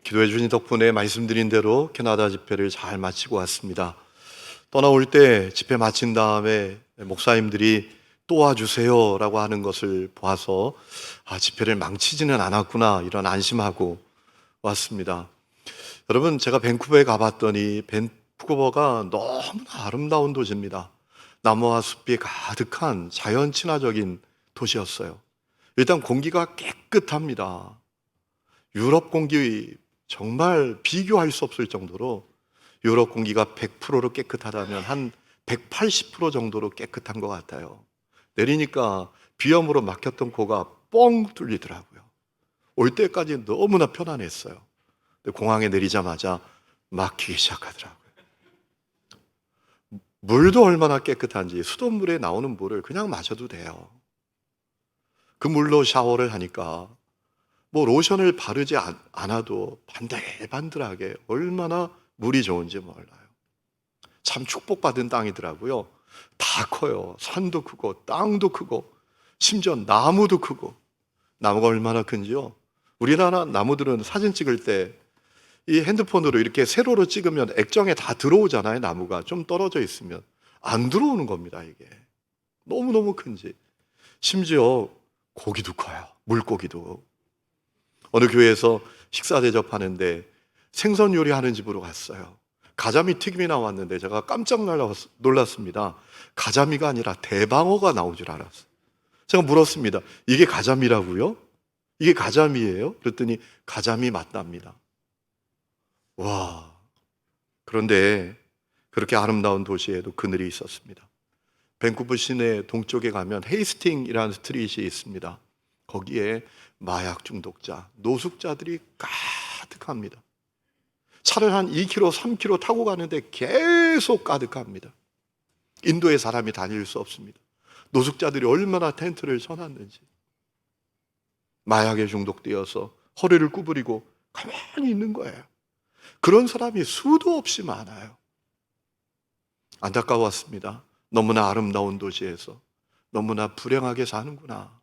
기도해 주신 덕분에 말씀드린 대로 캐나다 집회를 잘 마치고 왔습니다. 떠나올 때 집회 마친 다음에 목사님들이 또 와주세요 라고 하는 것을 보아서 집회를 망치지는 않았구나 이런 안심하고 왔습니다. 여러분, 제가 밴쿠버에 가봤더니 밴쿠버가 너무나 아름다운 도시입니다. 나무와 숲이 가득한 자연 친화적인 도시였어요. 일단 공기가 깨끗합니다. 유럽 공기 정말 비교할 수 없을 정도로 유럽 공기가 100%로 깨끗하다면 한 180% 정도로 깨끗한 것 같아요. 내리니까 비염으로 막혔던 코가 뻥 뚫리더라고요. 올 때까지 너무나 편안했어요. 근데 공항에 내리자마자 막히기 시작하더라고요. 물도 얼마나 깨끗한지 수돗물에 나오는 물을 그냥 마셔도 돼요. 그 물로 샤워를 하니까 로션을 바르지 않아도 반들반들하게 얼마나 물이 좋은지 몰라요. 참 축복받은 땅이더라고요. 다 커요. 산도 크고 땅도 크고 심지어 나무도 크고. 나무가 얼마나 큰지요? 우리나라 나무들은 사진 찍을 때 이 핸드폰으로 이렇게 세로로 찍으면 액정에 다 들어오잖아요. 나무가 좀 떨어져 있으면 안 들어오는 겁니다. 이게 너무너무 큰지. 심지어 고기도 커요. 물고기도. 어느 교회에서 식사 대접하는데 생선 요리하는 집으로 갔어요. 가자미 튀김이 나왔는데 제가 깜짝 놀랐습니다. 가자미가 아니라 대방어가 나올 줄 알았어요. 제가 물었습니다. 이게 가자미라고요? 이게 가자미예요? 그랬더니 가자미 맞답니다. 와, 그런데 그렇게 아름다운 도시에도 그늘이 있었습니다. 밴쿠버 시내 동쪽에 가면 헤이스팅이라는 스트릿이 있습니다. 거기에 마약 중독자, 노숙자들이 가득합니다. 차를 한 2km, 3km 타고 가는데 계속 가득합니다. 인도에 사람이 다닐 수 없습니다. 노숙자들이 얼마나 텐트를 쳐놨는지. 마약에 중독되어서 허리를 구부리고 가만히 있는 거예요. 그런 사람이 수도 없이 많아요. 안타까웠습니다. 너무나 아름다운 도시에서 너무나 불행하게 사는구나.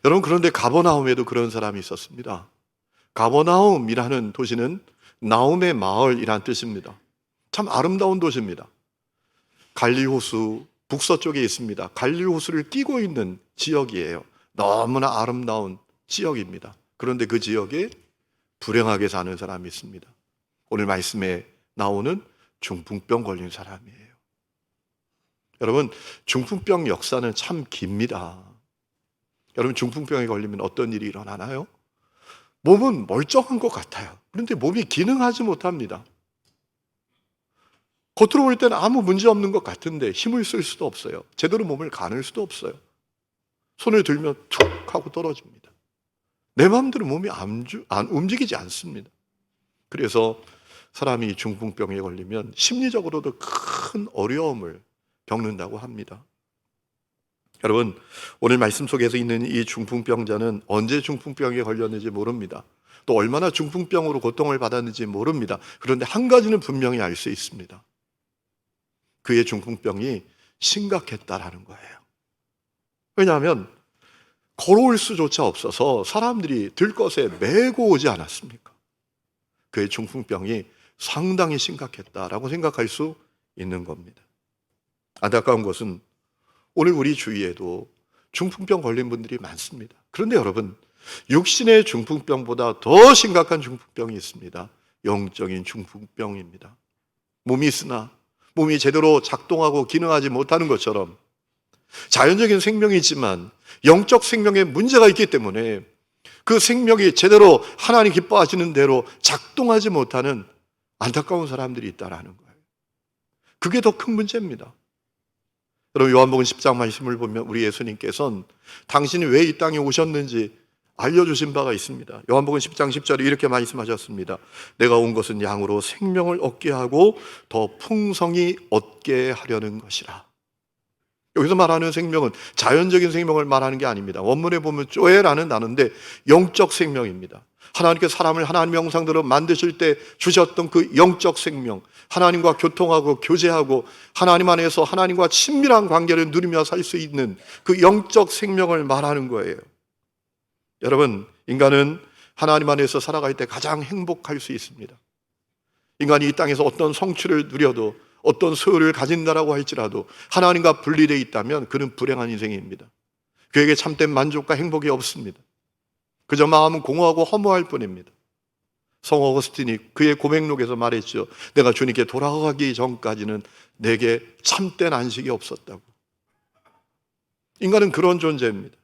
여러분, 그런데 가버나움에도 그런 사람이 있었습니다. 가버나움이라는 도시는 나움의 마을이란 뜻입니다. 참 아름다운 도시입니다. 갈릴호수 북서쪽에 있습니다. 갈릴호수를 끼고 있는 지역이에요. 너무나 아름다운 지역입니다. 그런데 그 지역에 불행하게 사는 사람이 있습니다. 오늘 말씀에 나오는 중풍병 걸린 사람이에요. 여러분, 중풍병 역사는 참 깁니다. 여러분, 중풍병에 걸리면 어떤 일이 일어나나요? 몸은 멀쩡한 것 같아요. 그런데 몸이 기능하지 못합니다. 겉으로 볼 때는 아무 문제 없는 것 같은데 힘을 쓸 수도 없어요. 제대로 몸을 가눌 수도 없어요. 손을 들면 툭 하고 떨어집니다. 내 마음대로 몸이 안 움직이지 않습니다. 그래서 사람이 중풍병에 걸리면 심리적으로도 큰 어려움을 겪는다고 합니다. 여러분, 오늘 말씀 속에서 있는 이 중풍병자는 언제 중풍병에 걸렸는지 모릅니다. 또 얼마나 중풍병으로 고통을 받았는지 모릅니다. 그런데 한 가지는 분명히 알 수 있습니다. 그의 중풍병이 심각했다라는 거예요. 왜냐하면 걸어올 수조차 없어서 사람들이 들것에 메고 오지 않았습니까? 그의 중풍병이 상당히 심각했다라고 생각할 수 있는 겁니다. 안타까운 것은 오늘 우리 주위에도 중풍병 걸린 분들이 많습니다. 그런데 여러분, 육신의 중풍병보다 더 심각한 중풍병이 있습니다. 영적인 중풍병입니다. 몸이 있으나 몸이 제대로 작동하고 기능하지 못하는 것처럼 자연적인 생명이 있지만 영적 생명에 문제가 있기 때문에 그 생명이 제대로 하나님 기뻐하시는 대로 작동하지 못하는 안타까운 사람들이 있다는 거예요. 그게 더 큰 문제입니다. 여러분, 요한복음 10장 말씀을 보면 우리 예수님께서는 당신이 왜 이 땅에 오셨는지 알려주신 바가 있습니다. 요한복음 10장 10절에 이렇게 말씀하셨습니다. 내가 온 것은 양으로 생명을 얻게 하고 더 풍성히 얻게 하려는 것이라. 여기서 말하는 생명은 자연적인 생명을 말하는 게 아닙니다. 원문에 보면 쪼에라는 단어인데 영적 생명입니다. 하나님께서 사람을 하나님의 형상대로 만드실 때 주셨던 그 영적 생명, 하나님과 교통하고 교제하고 하나님 안에서 하나님과 친밀한 관계를 누리며 살 수 있는 그 영적 생명을 말하는 거예요. 여러분, 인간은 하나님 안에서 살아갈 때 가장 행복할 수 있습니다. 인간이 이 땅에서 어떤 성취를 누려도, 어떤 소유를 가진다라고 할지라도 하나님과 분리되어 있다면 그는 불행한 인생입니다. 그에게 참된 만족과 행복이 없습니다. 그저 마음은 공허하고 허무할 뿐입니다. 성 어거스틴이 그의 고백록에서 말했죠. 내가 주님께 돌아가기 전까지는 내게 참된 안식이 없었다고. 인간은 그런 존재입니다.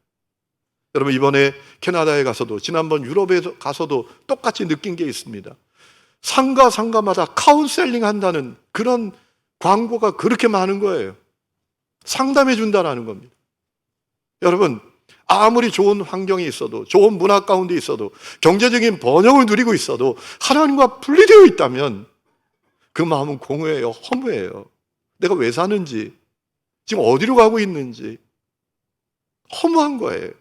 여러분, 이번에 캐나다에 가서도, 지난번 유럽에 가서도 똑같이 느낀 게 있습니다. 상가마다 카운셀링 한다는 그런 광고가 그렇게 많은 거예요. 상담해 준다라는 겁니다. 여러분, 아무리 좋은 환경이 있어도, 좋은 문화 가운데 있어도, 경제적인 번영을 누리고 있어도 하나님과 분리되어 있다면 그 마음은 공허해요. 허무해요. 내가 왜 사는지, 지금 어디로 가고 있는지 허무한 거예요.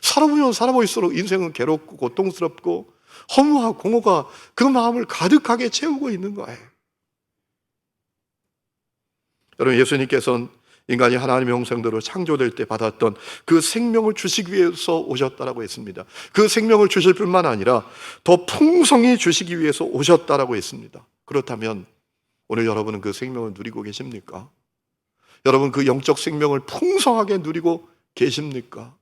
살아보면 살아볼수록 인생은 괴롭고 고통스럽고 허무와 공허가 그 마음을 가득하게 채우고 있는 거예요. 여러분, 예수님께서는 인간이 하나님의 형상대로 창조될 때 받았던 그 생명을 주시기 위해서 오셨다라고 했습니다. 그 생명을 주실 뿐만 아니라 더 풍성히 주시기 위해서 오셨다라고 했습니다. 그렇다면 오늘 여러분은 그 생명을 누리고 계십니까? 여러분, 그 영적 생명을 풍성하게 누리고 계십니까?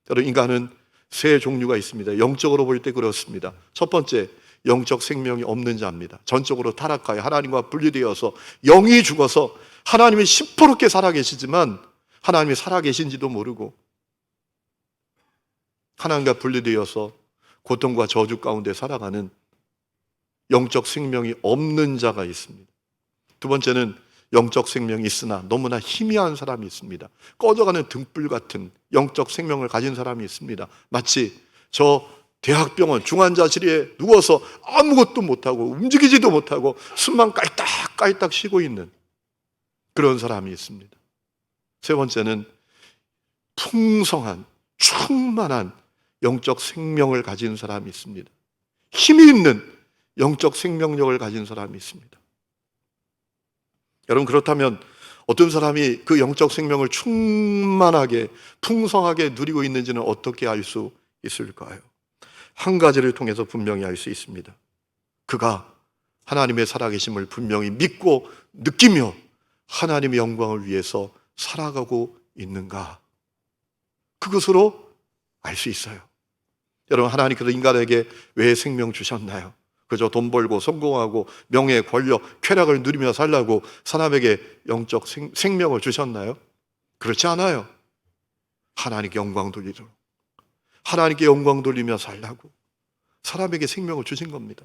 여러분, 인간은 세 종류가 있습니다. 영적으로 볼 때 그렇습니다. 첫 번째, 영적 생명이 없는 자입니다. 전적으로 타락하여 하나님과 분리되어서 영이 죽어서 하나님이 시퍼렇게 살아계시지만 하나님이 살아계신지도 모르고 하나님과 분리되어서 고통과 저주 가운데 살아가는 영적 생명이 없는 자가 있습니다. 두 번째는 영적 생명이 있으나 너무나 희미한 사람이 있습니다. 꺼져가는 등불 같은 영적 생명을 가진 사람이 있습니다. 마치 저 대학병원 중환자실에 누워서 아무것도 못하고 움직이지도 못하고 숨만 깔딱깔딱 쉬고 있는 그런 사람이 있습니다. 세 번째는 풍성한, 충만한 영적 생명을 가진 사람이 있습니다. 힘이 있는 영적 생명력을 가진 사람이 있습니다. 여러분, 그렇다면 어떤 사람이 그 영적 생명을 충만하게, 풍성하게 누리고 있는지는 어떻게 알 수 있을까요? 한 가지를 통해서 분명히 알 수 있습니다. 그가 하나님의 살아계심을 분명히 믿고 느끼며 하나님의 영광을 위해서 살아가고 있는가? 그것으로 알 수 있어요. 여러분, 하나님께서 인간에게 왜 생명 주셨나요? 그저 돈 벌고 성공하고 명예, 권력, 쾌락을 누리며 살라고 사람에게 영적 생명을 주셨나요? 그렇지 않아요. 하나님께 영광 돌리도록, 하나님께 영광 돌리며 살라고 사람에게 생명을 주신 겁니다.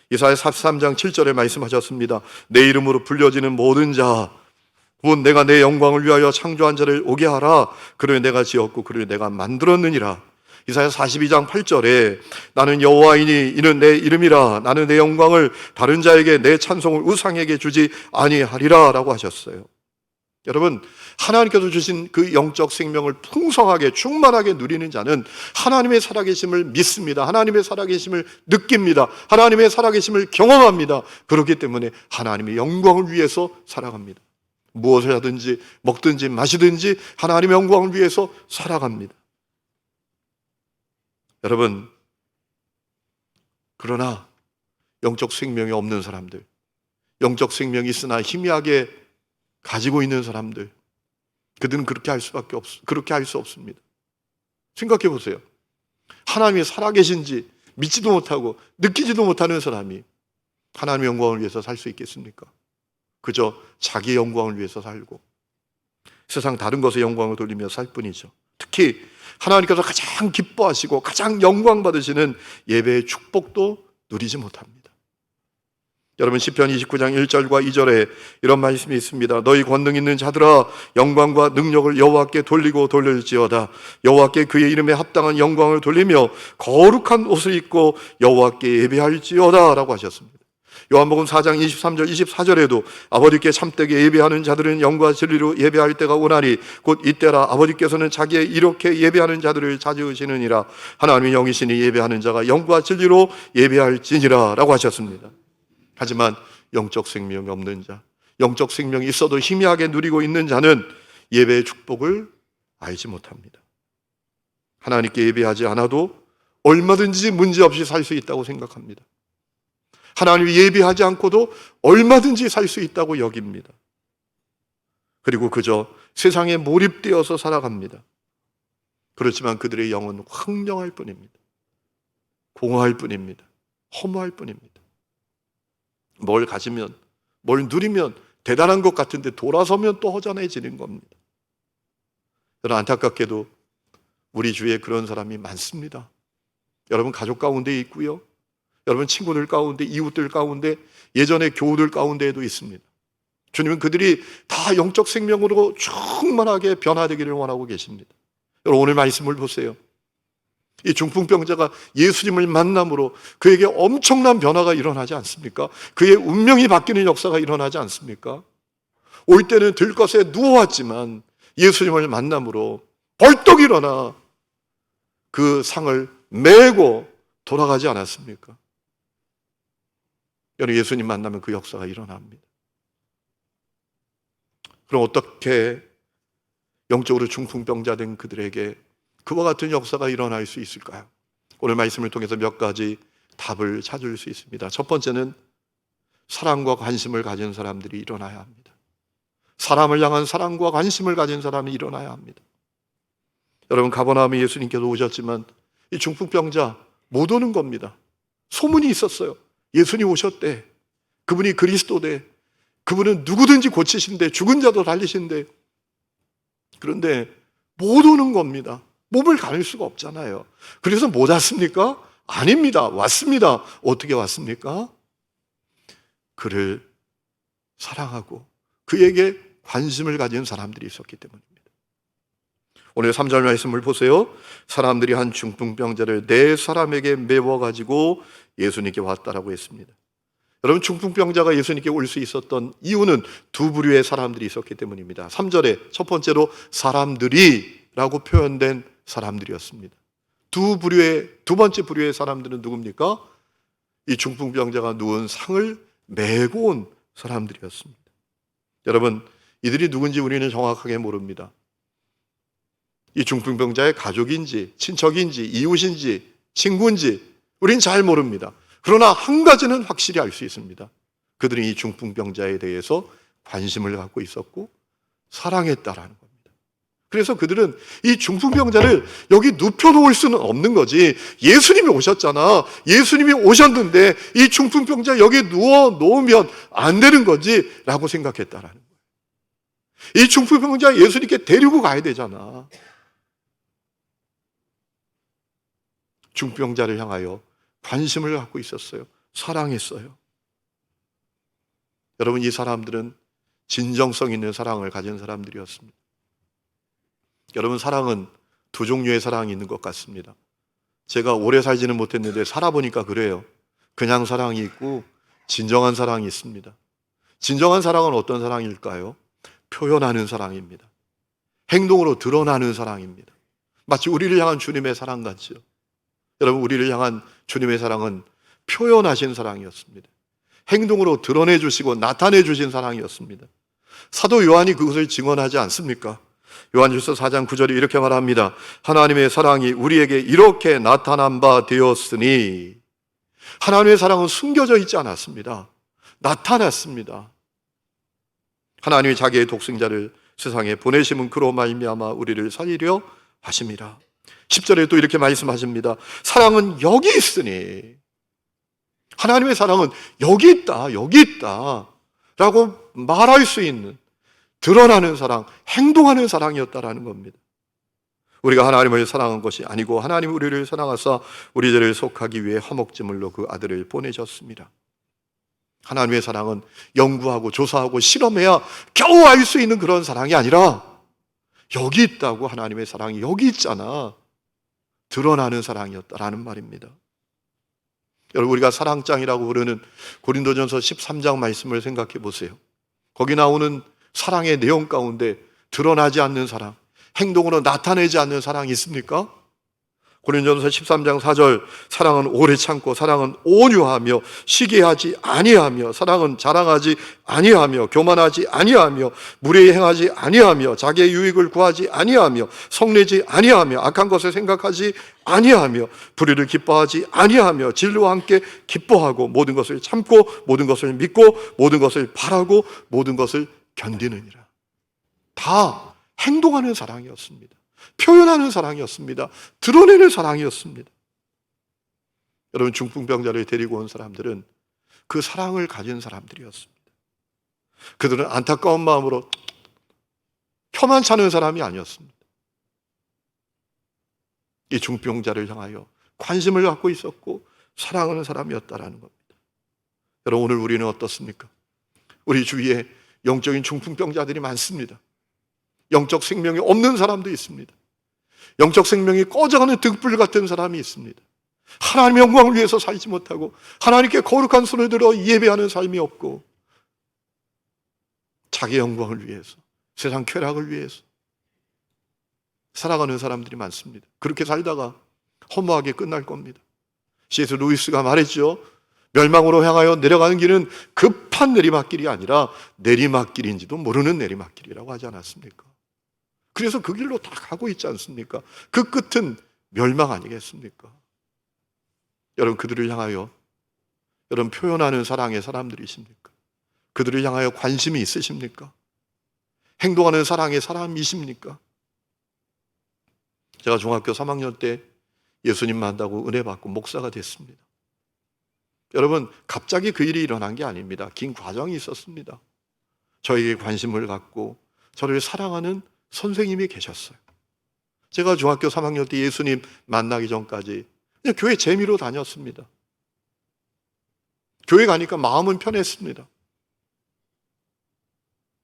이사야 43장 7절에 말씀하셨습니다. 내 이름으로 불려지는 모든 자, 곧 내가 내 영광을 위하여 창조한 자를 오게 하라. 그를 내가 지었고 그를 내가 만들었느니라. 이사야 42장 8절에 나는 여호와이니 이는 내 이름이라. 나는 내 영광을 다른 자에게, 내 찬송을 우상에게 주지 아니하리라 라고 하셨어요. 여러분, 하나님께서 주신 그 영적 생명을 풍성하게 충만하게 누리는 자는 하나님의 살아계심을 믿습니다. 하나님의 살아계심을 느낍니다. 하나님의 살아계심을 경험합니다. 그렇기 때문에 하나님의 영광을 위해서 살아갑니다. 무엇을 하든지 먹든지 마시든지 하나님의 영광을 위해서 살아갑니다. 여러분, 그러나 영적 생명이 없는 사람들, 영적 생명이 있으나 희미하게 가지고 있는 사람들, 그들은 그렇게 할 수 없습니다. 생각해 보세요. 하나님이 살아계신지 믿지도 못하고 느끼지도 못하는 사람이 하나님의 영광을 위해서 살 수 있겠습니까? 그저 자기 영광을 위해서 살고 세상 다른 것에 영광을 돌리며 살 뿐이죠. 특히 하나님께서 가장 기뻐하시고 가장 영광 받으시는 예배의 축복도 누리지 못합니다. 여러분, 시편 29장 1절과 2절에 이런 말씀이 있습니다. 너희 권능 있는 자들아, 영광과 능력을 여호와께 돌리고 돌릴지어다. 여호와께 그의 이름에 합당한 영광을 돌리며 거룩한 옷을 입고 여호와께 예배할지어다 라고 하셨습니다. 요한복음 4장 23절 24절에도 아버지께 참되게 예배하는 자들은 영과 진리로 예배할 때가 오나니 곧 이때라. 아버지께서는 자기의 이렇게 예배하는 자들을 찾으시느니라. 하나님의 영이시니 예배하는 자가 영과 진리로 예배할지니라 라고 하셨습니다. 하지만 영적 생명이 없는 자, 영적 생명이 있어도 희미하게 누리고 있는 자는 예배의 축복을 알지 못합니다. 하나님께 예배하지 않아도 얼마든지 문제없이 살 수 있다고 생각합니다. 하나님을 예배하지 않고도 얼마든지 살 수 있다고 여깁니다. 그리고 그저 세상에 몰입되어서 살아갑니다. 그렇지만 그들의 영은 황량할 뿐입니다. 공허할 뿐입니다. 허무할 뿐입니다. 뭘 가지면, 뭘 누리면 대단한 것 같은데 돌아서면 또 허전해지는 겁니다. 여러분, 안타깝게도 우리 주위에 그런 사람이 많습니다. 여러분 가족 가운데 있고요. 여러분 친구들 가운데, 이웃들 가운데, 예전의 교우들 가운데에도 있습니다. 주님은 그들이 다 영적 생명으로 충만하게 변화되기를 원하고 계십니다. 여러분, 오늘 말씀을 보세요. 이 중풍병자가 예수님을 만남으로 그에게 엄청난 변화가 일어나지 않습니까? 그의 운명이 바뀌는 역사가 일어나지 않습니까? 올 때는 들것에 누워왔지만 예수님을 만남으로 벌떡 일어나 그 상을 메고 돌아가지 않았습니까? 여러분, 예수님 만나면 그 역사가 일어납니다. 그럼 어떻게 영적으로 중풍병자 된 그들에게 그와 같은 역사가 일어날 수 있을까요? 오늘 말씀을 통해서 몇 가지 답을 찾을 수 있습니다. 첫 번째는 사랑과 관심을 가진 사람들이 일어나야 합니다. 사람을 향한 사랑과 관심을 가진 사람이 일어나야 합니다. 여러분, 가버나움에 예수님께서 오셨지만 이 중풍병자 못 오는 겁니다. 소문이 있었어요. 예수님 오셨대. 그분이 그리스도대. 그분은 누구든지 고치신대. 죽은 자도 달리신대. 그런데 못 오는 겁니다. 몸을 가릴 수가 없잖아요. 그래서 못 왔습니까? 아닙니다. 왔습니다. 어떻게 왔습니까? 그를 사랑하고 그에게 관심을 가진 사람들이 있었기 때문입니다. 오늘 3절 말씀을 보세요. 사람들이 한 중풍병자를 네 사람에게 메워가지고 예수님께 왔다라고 했습니다. 여러분, 중풍병자가 예수님께 올 수 있었던 이유는 두 부류의 사람들이 있었기 때문입니다. 3절에 첫 번째로 사람들이 라고 표현된 사람들이었습니다. 두 번째 부류의 사람들은 누굽니까? 이 중풍병자가 누운 상을 메고 온 사람들이었습니다. 여러분, 이들이 누군지 우리는 정확하게 모릅니다. 이 중풍병자의 가족인지 친척인지 이웃인지 친구인지 우린 잘 모릅니다. 그러나 한 가지는 확실히 알 수 있습니다. 그들은 이 중풍병자에 대해서 관심을 갖고 있었고 사랑했다라는 겁니다. 그래서 그들은 이 중풍병자를 여기 눕혀놓을 수는 없는 거지. 예수님이 오셨잖아. 예수님이 오셨는데 이 중풍병자 여기 누워 놓으면 안 되는 거지 라고 생각했다라는 거예요. 이 중풍병자 예수님께 데리고 가야 되잖아. 중풍병자를 향하여 관심을 갖고 있었어요. 사랑했어요. 여러분, 이 사람들은 진정성 있는 사랑을 가진 사람들이었습니다. 여러분, 사랑은 두 종류의 사랑이 있는 것 같습니다. 제가 오래 살지는 못했는데 살아보니까 그래요. 그냥 사랑이 있고 진정한 사랑이 있습니다. 진정한 사랑은 어떤 사랑일까요? 표현하는 사랑입니다. 행동으로 드러나는 사랑입니다. 마치 우리를 향한 주님의 사랑 같죠. 여러분, 우리를 향한 주님의 사랑은 표현하신 사랑이었습니다. 행동으로 드러내 주시고 나타내 주신 사랑이었습니다. 사도 요한이 그것을 증언하지 않습니까? 요한일서 4장 9절에 이렇게 말합니다. 하나님의 사랑이 우리에게 이렇게 나타난 바 되었으니, 하나님의 사랑은 숨겨져 있지 않았습니다. 나타났습니다. 하나님이 자기의 독생자를 세상에 보내심은 그로 말미암아 우리를 살리려 하심이라. 10절에 또 이렇게 말씀하십니다. 사랑은 여기 있으니, 하나님의 사랑은 여기 있다, 여기 있다 라고 말할 수 있는, 드러나는 사랑, 행동하는 사랑이었다라는 겁니다. 우리가 하나님을 사랑한 것이 아니고 하나님 우리를 사랑하사 우리 죄를 속하기 위해 화목제물로 그 아들을 보내셨습니다. 하나님의 사랑은 연구하고 조사하고 실험해야 겨우 알 수 있는 그런 사랑이 아니라 여기 있다고, 하나님의 사랑이 여기 있잖아, 드러나는 사랑이었다라는 말입니다. 여러분, 우리가 사랑장이라고 부르는 고린도전서 13장 말씀을 생각해 보세요. 거기 나오는 사랑의 내용 가운데 드러나지 않는 사랑, 행동으로 나타내지 않는 사랑이 있습니까? 고린도전서 13장 4절, 사랑은 오래 참고 사랑은 온유하며 시기하지 아니하며 사랑은 자랑하지 아니하며 교만하지 아니하며 무례히 행하지 아니하며 자기의 유익을 구하지 아니하며 성내지 아니하며 악한 것을 생각하지 아니하며 불의를 기뻐하지 아니하며 진리와 함께 기뻐하고 모든 것을 참고 모든 것을 믿고 모든 것을 바라고 모든 것을 견디느니라. 다 행동하는 사랑이었습니다. 표현하는 사랑이었습니다. 드러내는 사랑이었습니다. 여러분, 중풍병자를 데리고 온 사람들은 그 사랑을 가진 사람들이었습니다. 그들은 안타까운 마음으로 혀만 차는 사람이 아니었습니다. 이 중풍병자를 향하여 관심을 갖고 있었고 사랑하는 사람이었다라는 겁니다. 여러분, 오늘 우리는 어떻습니까? 우리 주위에 영적인 중풍병자들이 많습니다. 영적 생명이 없는 사람도 있습니다. 영적 생명이 꺼져가는 등불 같은 사람이 있습니다. 하나님의 영광을 위해서 살지 못하고 하나님께 거룩한 손을 들어 예배하는 삶이 없고 자기 영광을 위해서, 세상 쾌락을 위해서 살아가는 사람들이 많습니다. 그렇게 살다가 허무하게 끝날 겁니다. C.S. 루이스가 말했죠. 멸망으로 향하여 내려가는 길은 급한 내리막길이 아니라 내리막길인지도 모르는 내리막길이라고 하지 않았습니까? 그래서 그 길로 다 가고 있지 않습니까? 그 끝은 멸망 아니겠습니까? 여러분, 그들을 향하여 여러분 표현하는 사랑의 사람들이십니까? 그들을 향하여 관심이 있으십니까? 행동하는 사랑의 사람이십니까? 제가 중학교 3학년 때 예수님 만나고 은혜 받고 목사가 됐습니다. 여러분, 갑자기 그 일이 일어난 게 아닙니다. 긴 과정이 있었습니다. 저에게 관심을 갖고 저를 사랑하는 선생님이 계셨어요. 제가 중학교 3학년 때 예수님 만나기 전까지 그냥 교회 재미로 다녔습니다. 교회 가니까 마음은 편했습니다.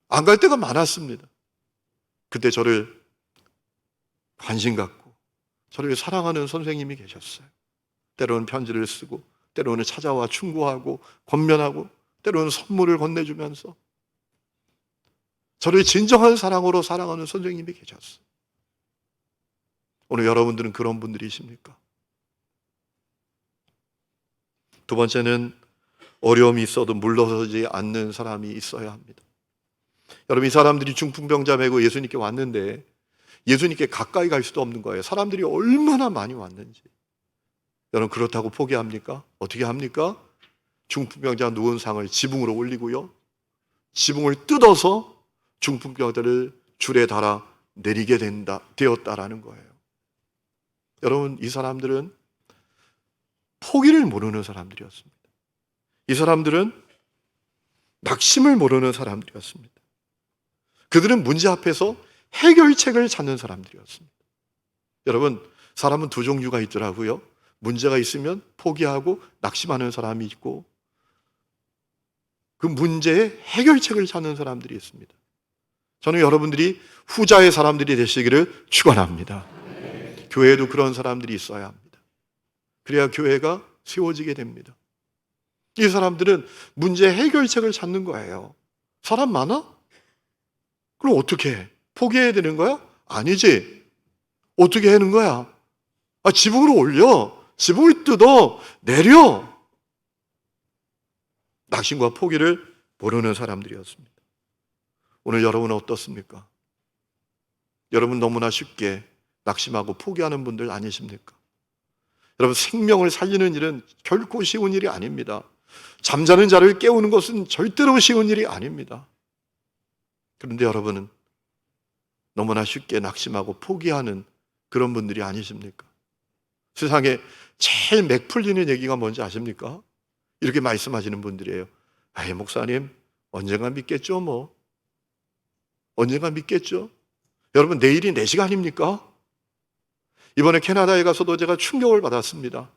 안 갈 때가 많았습니다. 그때 저를 관심 갖고 저를 사랑하는 선생님이 계셨어요. 때로는 편지를 쓰고 때로는 찾아와 충고하고 권면하고 때로는 선물을 건네주면서 저를 진정한 사랑으로 사랑하는 선생님이 계셨어요. 오늘 여러분들은 그런 분들이십니까? 두 번째는 어려움이 있어도 물러서지 않는 사람이 있어야 합니다. 여러분, 이 사람들이 중풍병자 메고 예수님께 왔는데 예수님께 가까이 갈 수도 없는 거예요. 사람들이 얼마나 많이 왔는지. 여러분, 그렇다고 포기합니까? 어떻게 합니까? 중풍병자 누운 상을 지붕으로 올리고요, 지붕을 뜯어서 중풍병자를 줄에 달아 내리게 되었다라는 거예요. 여러분, 이 사람들은 포기를 모르는 사람들이었습니다. 이 사람들은 낙심을 모르는 사람들이었습니다. 그들은 문제 앞에서 해결책을 찾는 사람들이었습니다. 여러분, 사람은 두 종류가 있더라고요. 문제가 있으면 포기하고 낙심하는 사람이 있고 그 문제의 해결책을 찾는 사람들이 있습니다. 저는 여러분들이 후자의 사람들이 되시기를 축원합니다. 교회에도 그런 사람들이 있어야 합니다. 그래야 교회가 세워지게 됩니다. 이 사람들은 문제 해결책을 찾는 거예요. 사람 많아? 그럼 어떻게 해? 포기해야 되는 거야? 아니지. 어떻게 하는 거야? 지붕으로 올려. 지붕을 뜯어. 내려. 낙심과 포기를 모르는 사람들이었습니다. 오늘 여러분은 어떻습니까? 여러분 너무나 쉽게 낙심하고 포기하는 분들 아니십니까? 여러분, 생명을 살리는 일은 결코 쉬운 일이 아닙니다. 잠자는 자를 깨우는 것은 절대로 쉬운 일이 아닙니다. 그런데 여러분은 너무나 쉽게 낙심하고 포기하는 그런 분들이 아니십니까? 세상에 제일 맥 풀리는 얘기가 뭔지 아십니까? 이렇게 말씀하시는 분들이에요. 목사님, 언젠가 믿겠죠 뭐. 언젠가 믿겠죠? 여러분, 내일이 4시간입니까? 이번에 캐나다에 가서도 제가 충격을 받았습니다.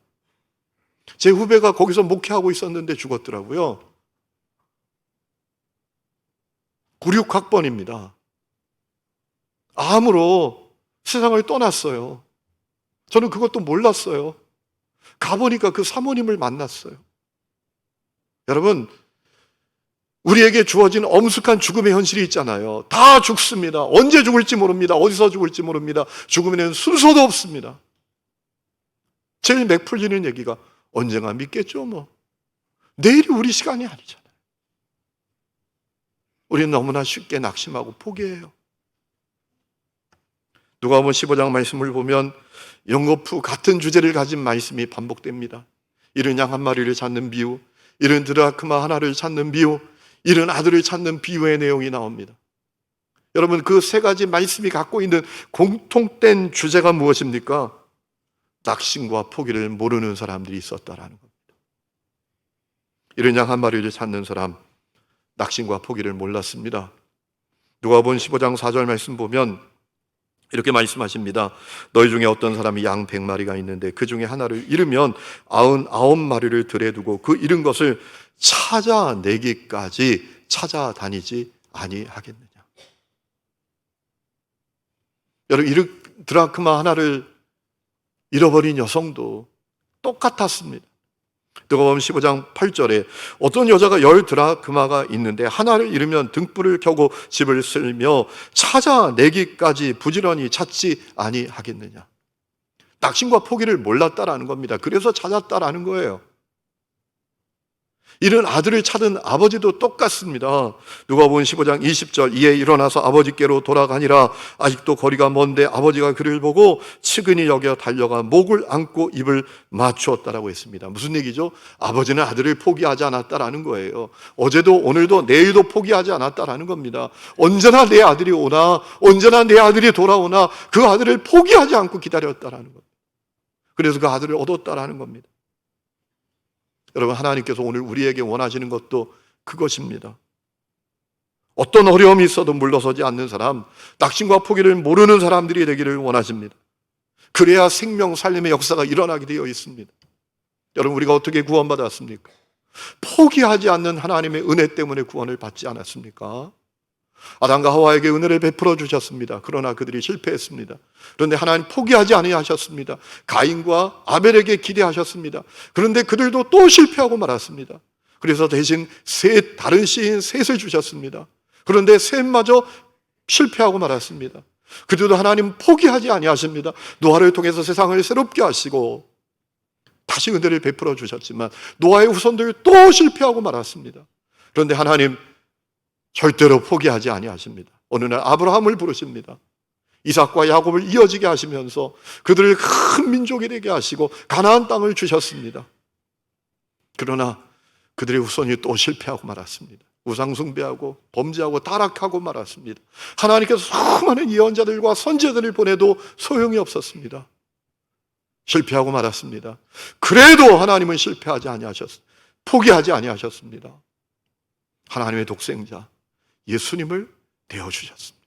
제 후배가 거기서 목회하고 있었는데 죽었더라고요. 96학번입니다. 암으로 세상을 떠났어요. 저는 그것도 몰랐어요. 가보니까 그 사모님을 만났어요. 여러분, 우리에게 주어진 엄숙한 죽음의 현실이 있잖아요. 다 죽습니다. 언제 죽을지 모릅니다. 어디서 죽을지 모릅니다. 죽음에는 순서도 없습니다. 제일 맥 풀리는 얘기가 언젠가 믿겠죠 뭐. 내일이 우리 시간이 아니잖아요. 우리는 너무나 쉽게 낙심하고 포기해요. 누가복음 15장 말씀을 보면 연거푸 같은 주제를 가진 말씀이 반복됩니다. 잃은 양 한 마리를 찾는 비유, 잃은 드라크마 하나를 찾는 비유, 잃은 아들을 찾는 비유의 내용이 나옵니다. 여러분, 그 세 가지 말씀이 갖고 있는 공통된 주제가 무엇입니까? 낙심과 포기를 모르는 사람들이 있었다라는 겁니다. 잃은 양 한 마리를 찾는 사람, 낙심과 포기를 몰랐습니다. 누가복음 15장 4절 말씀 보면 이렇게 말씀하십니다. 너희 중에 어떤 사람이 양 100마리가 있는데 그 중에 하나를 잃으면 99마리를 들에 두고 그 잃은 것을 찾아내기까지 찾아다니지 아니하겠느냐. 여러분, 드라크마 하나를 잃어버린 여성도 똑같았습니다. 누가복음 15장 8절에 어떤 여자가 10드라크마가 있는데 하나를 잃으면 등불을 켜고 집을 쓸며 찾아내기까지 부지런히 찾지 아니하겠느냐. 낙심과 포기를 몰랐다라는 겁니다. 그래서 찾았다라는 거예요. 잃은 아들을 찾은 아버지도 똑같습니다. 누가복음 15장 20절 이에 일어나서 아버지께로 돌아가니라. 아직도 거리가 먼데 아버지가 그를 보고 측은히 여겨 달려가 목을 안고 입을 맞추었다라고 했습니다. 무슨 얘기죠? 아버지는 아들을 포기하지 않았다라는 거예요. 어제도 오늘도 내일도 포기하지 않았다라는 겁니다. 언제나 내 아들이 오나, 언제나 내 아들이 돌아오나 그 아들을 포기하지 않고 기다렸다라는 겁니다. 그래서 그 아들을 얻었다라는 겁니다. 여러분, 하나님께서 오늘 우리에게 원하시는 것도 그것입니다. 어떤 어려움이 있어도 물러서지 않는 사람, 낙심과 포기를 모르는 사람들이 되기를 원하십니다. 그래야 생명 살림의 역사가 일어나게 되어 있습니다. 여러분, 우리가 어떻게 구원받았습니까? 포기하지 않는 하나님의 은혜 때문에 구원을 받지 않았습니까? 아담과 하와에게 은혜를 베풀어 주셨습니다. 그러나 그들이 실패했습니다. 그런데 하나님 포기하지 아니하셨습니다. 가인과 아벨에게 기대하셨습니다. 그런데 그들도 또 실패하고 말았습니다. 그래서 대신 다른 씨인 셋을 주셨습니다. 그런데 셋마저 실패하고 말았습니다. 그들도 하나님 포기하지 아니하십니다. 노아를 통해서 세상을 새롭게 하시고 다시 은혜를 베풀어 주셨지만 노아의 후손들 또 실패하고 말았습니다. 그런데 하나님 절대로 포기하지 아니하십니다. 어느 날 아브라함을 부르십니다. 이삭과 야곱을 이어지게 하시면서 그들을 큰 민족이 되게 하시고 가나안 땅을 주셨습니다. 그러나 그들의 후손이 또 실패하고 말았습니다. 우상 숭배하고 범죄하고 타락하고 말았습니다. 하나님께서 수많은 예언자들과 선지자들을 보내도 소용이 없었습니다. 실패하고 말았습니다. 그래도 하나님은 실패하지 아니하셨습니다. 포기하지 아니하셨습니다. 하나님의 독생자 예수님을 내어주셨습니다.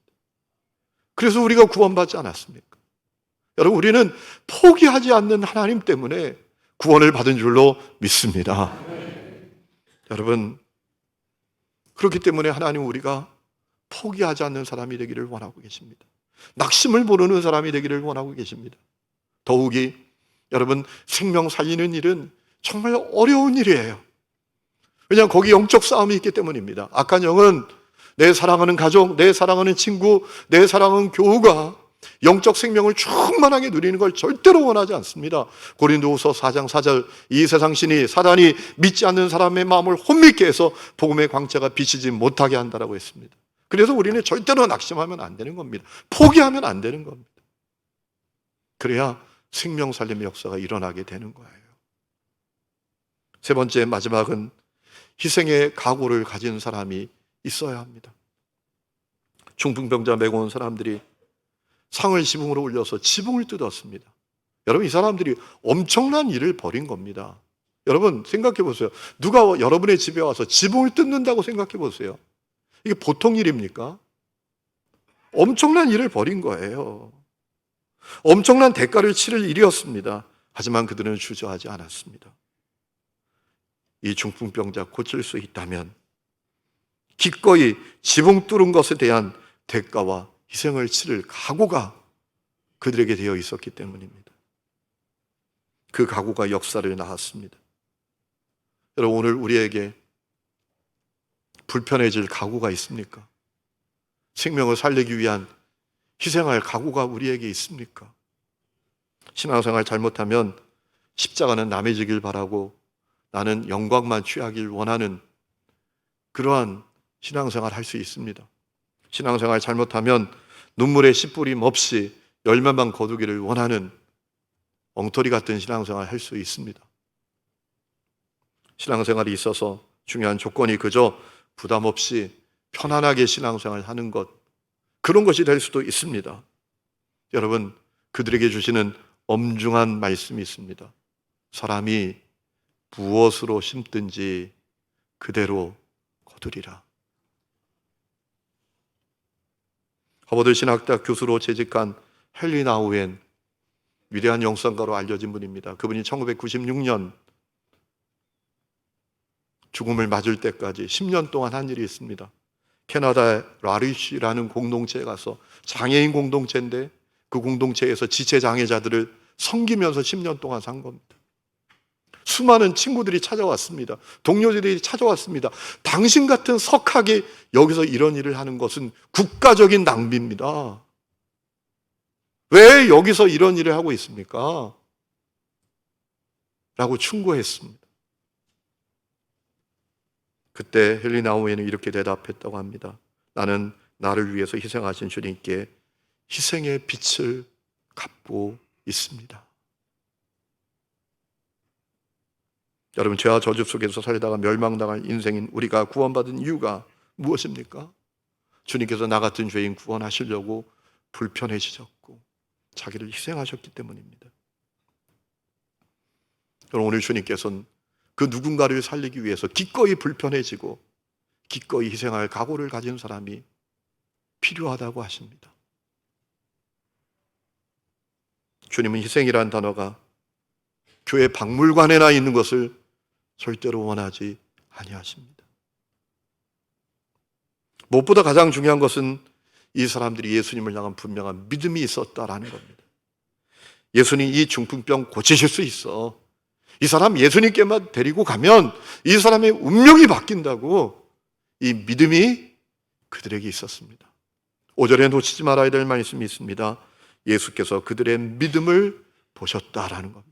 그래서 우리가 구원받지 않았습니까? 여러분, 우리는 포기하지 않는 하나님 때문에 구원을 받은 줄로 믿습니다. 여러분, 그렇기 때문에 하나님 우리가 포기하지 않는 사람이 되기를 원하고 계십니다. 낙심을 모르는 사람이 되기를 원하고 계십니다. 더욱이 여러분, 생명 살리는 일은 정말 어려운 일이에요. 왜냐하면 거기 영적 싸움이 있기 때문입니다. 악한 영은 내 사랑하는 가족, 내 사랑하는 친구, 내 사랑하는 교우가 영적 생명을 충만하게 누리는 걸 절대로 원하지 않습니다. 고린도후서 4장 4절 이 세상 신이 사단이 믿지 않는 사람의 마음을 혼미케 해서 복음의 광채가 비치지 못하게 한다라고 했습니다. 그래서 우리는 절대로 낙심하면 안 되는 겁니다. 포기하면 안 되는 겁니다. 그래야 생명 살림의 역사가 일어나게 되는 거예요. 세 번째, 마지막은 희생의 각오를 가진 사람이 있어야 합니다. 중풍병자 메고 온 사람들이 상을 지붕으로 올려서 지붕을 뜯었습니다. 여러분, 이 사람들이 엄청난 일을 벌인 겁니다. 여러분, 생각해 보세요. 누가 여러분의 집에 와서 지붕을 뜯는다고 생각해 보세요. 이게 보통 일입니까? 엄청난 일을 벌인 거예요. 엄청난 대가를 치를 일이었습니다. 하지만 그들은 주저하지 않았습니다. 이 중풍병자 고칠 수 있다면 기꺼이 지붕 뚫은 것에 대한 대가와 희생을 치를 각오가 그들에게 되어 있었기 때문입니다. 그 각오가 역사를 낳았습니다. 여러분, 오늘 우리에게 불편해질 각오가 있습니까? 생명을 살리기 위한 희생할 각오가 우리에게 있습니까? 신앙생활 잘못하면 십자가는 남의 지길 바라고 나는 영광만 취하길 원하는 그러한 신앙생활 할 수 있습니다. 신앙생활 잘못하면 눈물의 씨 뿌림 없이 열매만 거두기를 원하는 엉터리 같은 신앙생활 할 수 있습니다. 신앙생활이 있어서 중요한 조건이 그저 부담 없이 편안하게 신앙생활 하는 것, 그런 것이 될 수도 있습니다. 여러분, 그들에게 주시는 엄중한 말씀이 있습니다. 사람이 무엇으로 심든지 그대로 거두리라. 하버드 신학대학 교수로 재직한 헨리 나우엔, 위대한 영성가로 알려진 분입니다. 그분이 1996년 죽음을 맞을 때까지 10년 동안 한 일이 있습니다. 캐나다의 라리쉬라는 공동체에 가서, 장애인 공동체인데 그 공동체에서 지체장애자들을 섬기면서 10년 동안 산 겁니다. 수많은 친구들이 찾아왔습니다. 동료들이 찾아왔습니다. 당신 같은 석학이 여기서 이런 일을 하는 것은 국가적인 낭비입니다. 왜 여기서 이런 일을 하고 있습니까? 라고 충고했습니다. 그때 헨리 나우엔은 이렇게 대답했다고 합니다. 나는 나를 위해서 희생하신 주님께 희생의 빛을 갚고 있습니다. 여러분, 죄와 저주 속에서 살다가 멸망당할 인생인 우리가 구원받은 이유가 무엇입니까? 주님께서 나 같은 죄인 구원하시려고 불편해지셨고 자기를 희생하셨기 때문입니다. 여러분, 오늘 주님께서는 그 누군가를 살리기 위해서 기꺼이 불편해지고 기꺼이 희생할 각오를 가진 사람이 필요하다고 하십니다. 주님은 희생이라는 단어가 교회 박물관에나 있는 것을 절대로 원하지 아니하십니다. 무엇보다 가장 중요한 것은 이 사람들이 예수님을 향한 분명한 믿음이 있었다라는 겁니다. 예수님 이 중풍병 고치실 수 있어. 이 사람 예수님께만 데리고 가면 이 사람의 운명이 바뀐다고, 이 믿음이 그들에게 있었습니다. 5절에 놓치지 말아야 될 말씀이 있습니다. 예수께서 그들의 믿음을 보셨다라는 겁니다.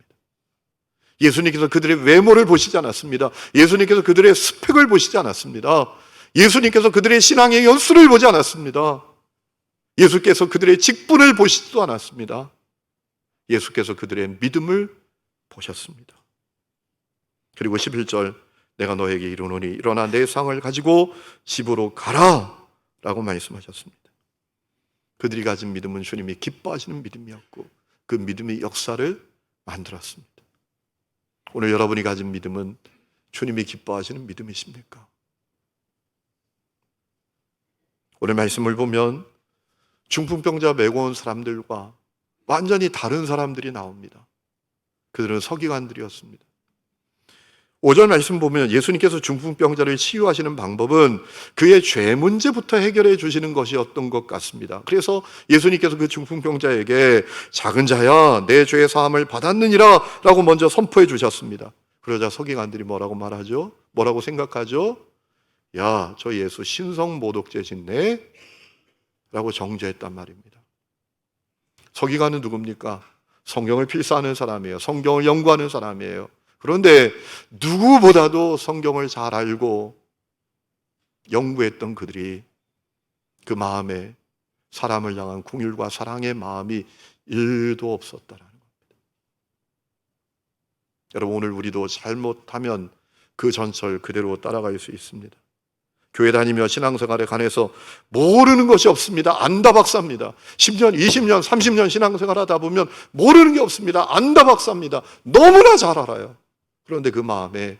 예수님께서 그들의 외모를 보시지 않았습니다. 예수님께서 그들의 스펙을 보시지 않았습니다. 예수님께서 그들의 신앙의 연수를 보지 않았습니다. 예수께서 그들의 직분을 보시지도 않았습니다. 예수께서 그들의 믿음을 보셨습니다. 그리고 11절, 내가 너에게 이르노니 일어나 내 상을 가지고 집으로 가라 라고 말씀하셨습니다. 그들이 가진 믿음은 주님이 기뻐하시는 믿음이었고 그 믿음이 역사를 만들었습니다. 오늘 여러분이 가진 믿음은 주님이 기뻐하시는 믿음이십니까? 오늘 말씀을 보면 중풍병자 메고 온 사람들과 완전히 다른 사람들이 나옵니다. 그들은 서기관들이었습니다. 5절 말씀 보면 예수님께서 중풍병자를 치유하시는 방법은 그의 죄 문제부터 해결해 주시는 것이었던 것 같습니다. 그래서 예수님께서 그 중풍병자에게 작은 자야 내 죄의 사함을 받았느니라 라고 먼저 선포해 주셨습니다. 그러자 서기관들이 뭐라고 말하죠? 뭐라고 생각하죠? 야, 저 예수 신성 모독죄 짓네? 라고 정죄했단 말입니다. 서기관은 누굽니까? 성경을 필사하는 사람이에요. 성경을 연구하는 사람이에요. 그런데 누구보다도 성경을 잘 알고 연구했던 그들이 그 마음에 사람을 향한 긍휼과 사랑의 마음이 1도 없었다라는 겁니다. 여러분, 오늘 우리도 잘못하면 그 전설 그대로 따라갈 수 있습니다. 교회 다니며 신앙생활에 관해서 모르는 것이 없습니다. 안다 박사입니다. 10년, 20년, 30년 신앙생활 하다 보면 모르는 게 없습니다. 안다 박사입니다. 너무나 잘 알아요. 그런데 그 마음에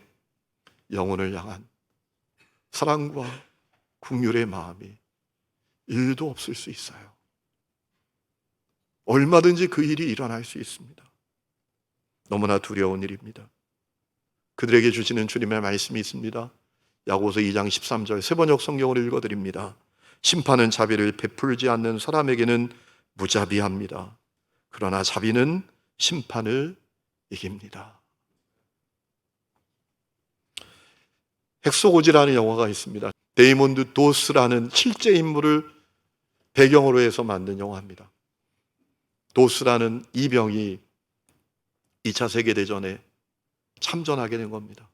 영혼을 향한 사랑과 긍휼의 마음이 1도 없을 수 있어요. 얼마든지 그 일이 일어날 수 있습니다. 너무나 두려운 일입니다. 그들에게 주시는 주님의 말씀이 있습니다. 야고보서 2장 13절 세번역 성경을 읽어드립니다. 심판은 자비를 베풀지 않는 사람에게는 무자비합니다. 그러나 자비는 심판을 이깁니다. 헥소고지라는 영화가 있습니다. 데이몬드 도스라는 실제 인물을 배경으로 해서 만든 영화입니다. 도스라는 이병이 2차 세계대전에 참전하게 된 겁니다.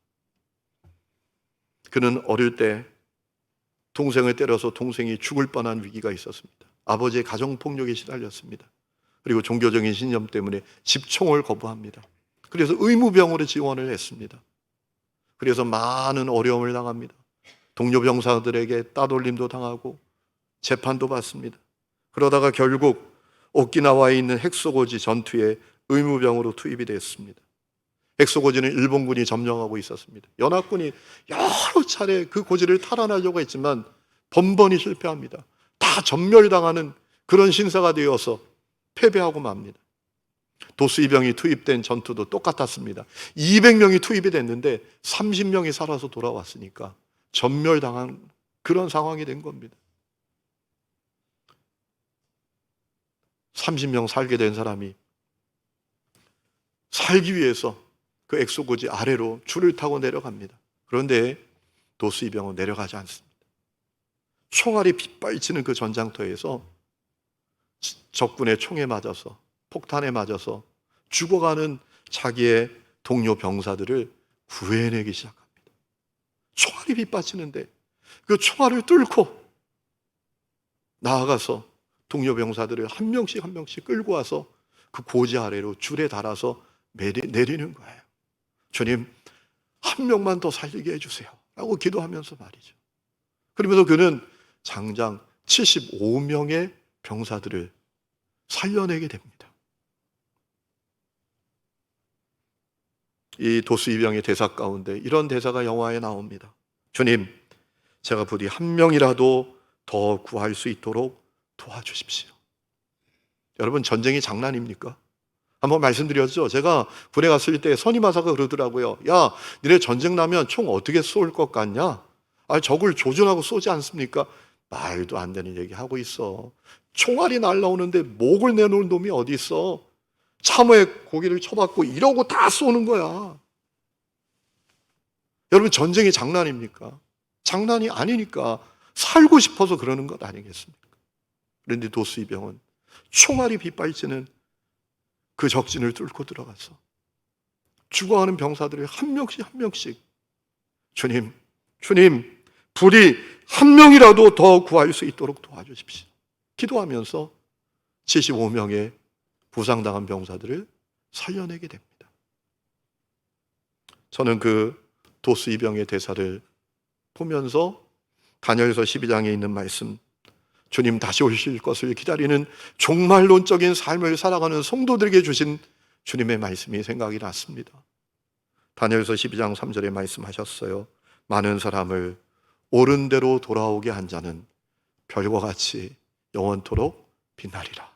그는 어릴 때 동생을 때려서 동생이 죽을 뻔한 위기가 있었습니다. 아버지의 가정폭력에 시달렸습니다. 그리고 종교적인 신념 때문에 집총을 거부합니다. 그래서 의무병으로 지원을 했습니다. 그래서 많은 어려움을 당합니다. 동료 병사들에게 따돌림도 당하고 재판도 받습니다. 그러다가 결국 오키나와에 있는 헥소고지 전투에 의무병으로 투입이 됐습니다. 헥소고지는 일본군이 점령하고 있었습니다. 연합군이 여러 차례 그 고지를 탈환하려고 했지만 번번이 실패합니다. 다 전멸당하는 그런 신사가 되어서 패배하고 맙니다. 도수이병이 투입된 전투도 똑같았습니다. 200명이 투입이 됐는데 30명이 살아서 돌아왔으니까 전멸당한 그런 상황이 된 겁니다. 30명 살게 된 사람이 살기 위해서 그 엑소고지 아래로 줄을 타고 내려갑니다. 그런데 도수이병은 내려가지 않습니다. 총알이 빗발치는 그 전장터에서 적군의 총에 맞아서, 폭탄에 맞아서 죽어가는 자기의 동료 병사들을 구해내기 시작합니다. 총알이 빗발치는데 그 총알을 뚫고 나아가서 동료 병사들을 한 명씩 한 명씩 끌고 와서 그 고지 아래로 줄에 달아서 내리는 거예요. 주님, 한 명만 더 살리게 해주세요 라고 기도하면서 말이죠. 그러면서 그는 장장 75명의 병사들을 살려내게 됩니다. 이 도수이병의 대사 가운데 이런 대사가 영화에 나옵니다. 주님, 제가 부디 한 명이라도 더 구할 수 있도록 도와주십시오. 여러분, 전쟁이 장난입니까? 한번 말씀드렸죠. 제가 군에 갔을 때 선임하사가 그러더라고요. 야, 니네 전쟁 나면 총 어떻게 쏠 것 같냐? 적을 조준하고 쏘지 않습니까? 말도 안 되는 얘기 하고 있어. 총알이 날라오는데 목을 내놓을 놈이 어디 있어? 참호에 고기를 쳐박고 이러고 다 쏘는 거야. 여러분, 전쟁이 장난입니까? 장난이 아니니까 살고 싶어서 그러는 것 아니겠습니까? 그런데 도수이병은 총알이 빗발치는 그 적진을 뚫고 들어가서 죽어가는 병사들을 한 명씩 한 명씩 주님, 부디 한 명이라도 더 구할 수 있도록 도와주십시오 기도하면서 75명의 부상당한 병사들을 살려내게 됩니다. 저는 그 도수이병의 대사를 보면서 다니엘서 12장에 있는 말씀, 주님 다시 오실 것을 기다리는 종말론적인 삶을 살아가는 성도들에게 주신 주님의 말씀이 생각이 났습니다. 다니엘서 12장 3절에 말씀하셨어요. 많은 사람을 옳은 대로 돌아오게 한 자는 별과 같이 영원토록 빛나리라.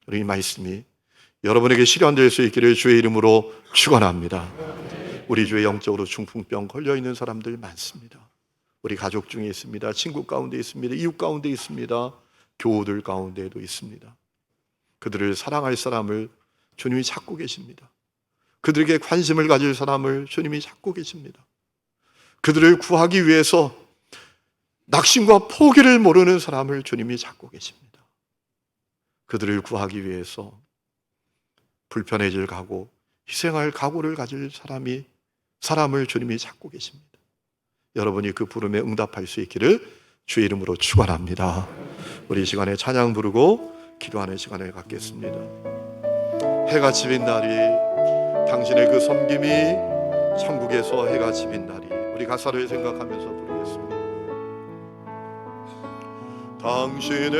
우리 이 말씀이 여러분에게 실현될 수 있기를 주의 이름으로 축원합니다. 우리 주에 영적으로 중풍병 걸려있는 사람들 많습니다. 우리 가족 중에 있습니다. 친구 가운데 있습니다. 이웃 가운데 있습니다. 교우들 가운데에도 있습니다. 그들을 사랑할 사람을 주님이 찾고 계십니다. 그들에게 관심을 가질 사람을 주님이 찾고 계십니다. 그들을 구하기 위해서 낙심과 포기를 모르는 사람을 주님이 찾고 계십니다. 그들을 구하기 위해서 불편해질 각오, 희생할 각오를 가질 사람을 주님이 찾고 계십니다. 여러분이 그 부름에 응답할 수 있기를 주의 이름으로 축원합니다. 우리 이 시간에 찬양 부르고 기도하는 시간을 갖겠습니다. 해가 지빈 날이, 당신의 그 섬김이 천국에서 해가 지빈 날이, 우리 가사를 생각하면서 부르겠습니다. 당신의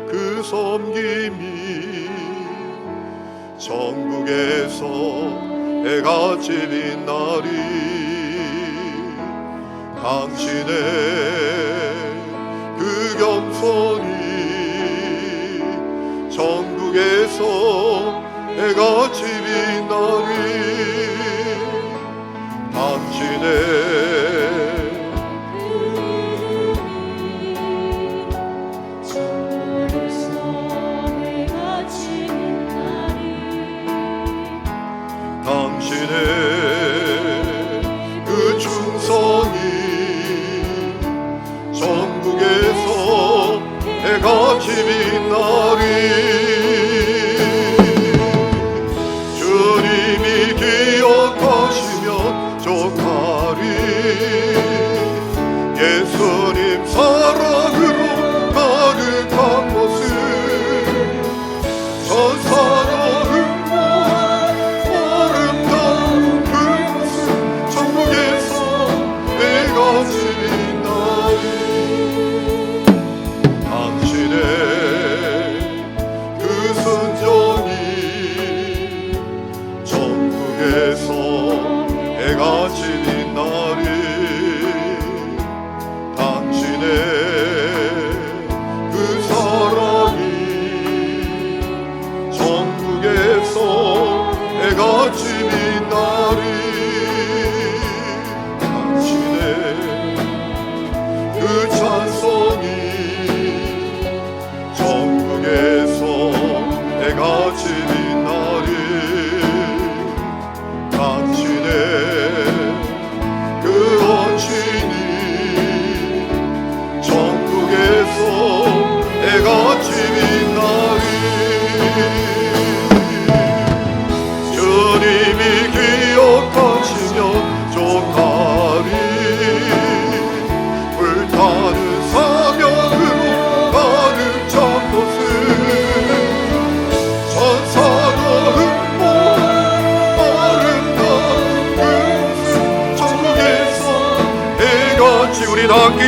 그 섬김이 천국에서 해가 지빈 날이, 당신의 그 겸손이 천국에서 해가 지빈 날이, 당신의 그 충성이 전국에서 해가 지빈 날이,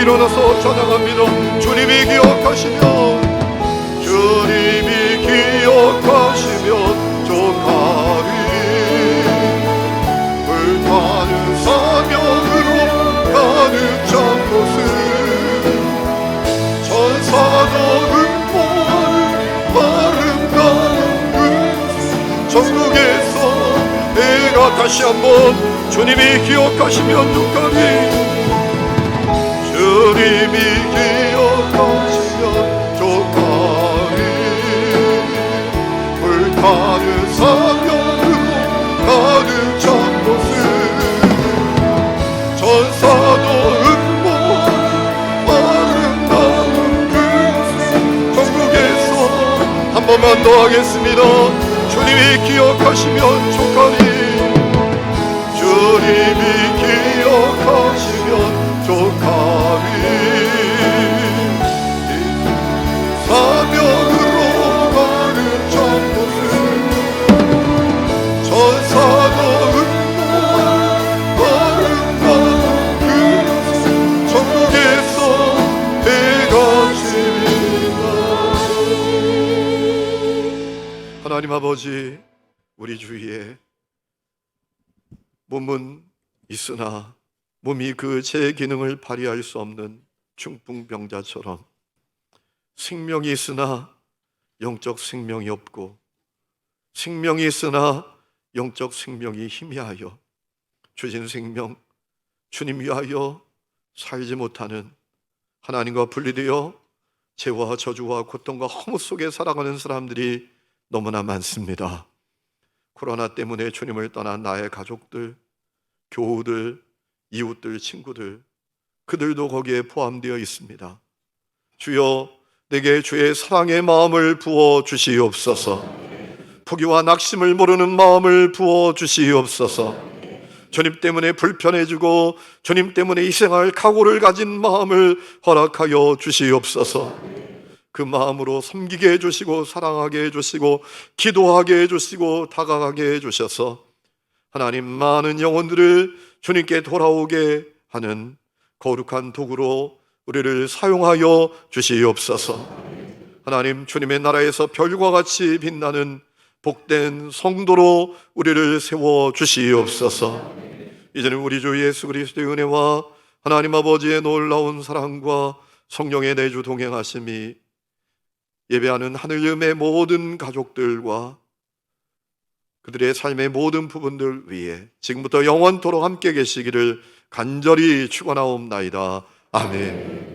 일어나서 찬양합니다. 주님이 기억하시면, 주님이 기억하시면 족하리. 불타는 사명으로 가득 찬 곳은 천사도 흠모하는 아름다운 그 전국에서 내가 다시 한번 주님이 기억하시면 족하리. 주님이 기억하시면 족하리. 불타는 사명으로 가득 찬 곳은 천사도 흠모하는 아름다운 그 전국에서 한 번만 더 하겠습니다. 주님이 기억하시면 족하리. 주님이 기억하시면 족하리. 사명으로 가득 찬 곳은 천사도 흠모하는 아름다운 그 전국에서 해가 집니다. 하나님 아버지, 우리 주위에 몸은 있으나 몸이 그 제 기능을 발휘할 수 없는 중풍병자처럼 생명이 있으나 영적 생명이 없고, 생명이 있으나 영적 생명이 희미하여 주신 생명, 주님 위하여 살지 못하는, 하나님과 분리되어 죄와 저주와 고통과 허무 속에 살아가는 사람들이 너무나 많습니다. 코로나 때문에 주님을 떠난 나의 가족들, 교우들, 이웃들, 친구들, 그들도 거기에 포함되어 있습니다. 주여, 내게 주의 사랑의 마음을 부어 주시옵소서. 포기와 낙심을 모르는 마음을 부어 주시옵소서. 주님 때문에 불편해지고 주님 때문에 희생할 각오를 가진 마음을 허락하여 주시옵소서. 그 마음으로 섬기게 해주시고 사랑하게 해주시고 기도하게 해주시고 다가가게 해주셔서 하나님, 많은 영혼들을 주님께 돌아오게 하는 거룩한 도구로 우리를 사용하여 주시옵소서. 하나님, 주님의 나라에서 별과 같이 빛나는 복된 성도로 우리를 세워 주시옵소서. 이제는 우리 주 예수 그리스도의 은혜와 하나님 아버지의 놀라운 사랑과 성령의 내주 동행하심이 예배하는 하늘음의 모든 가족들과 그들의 삶의 모든 부분들 위에 지금부터 영원토록 함께 계시기를 간절히 축원하옵나이다. 아멘.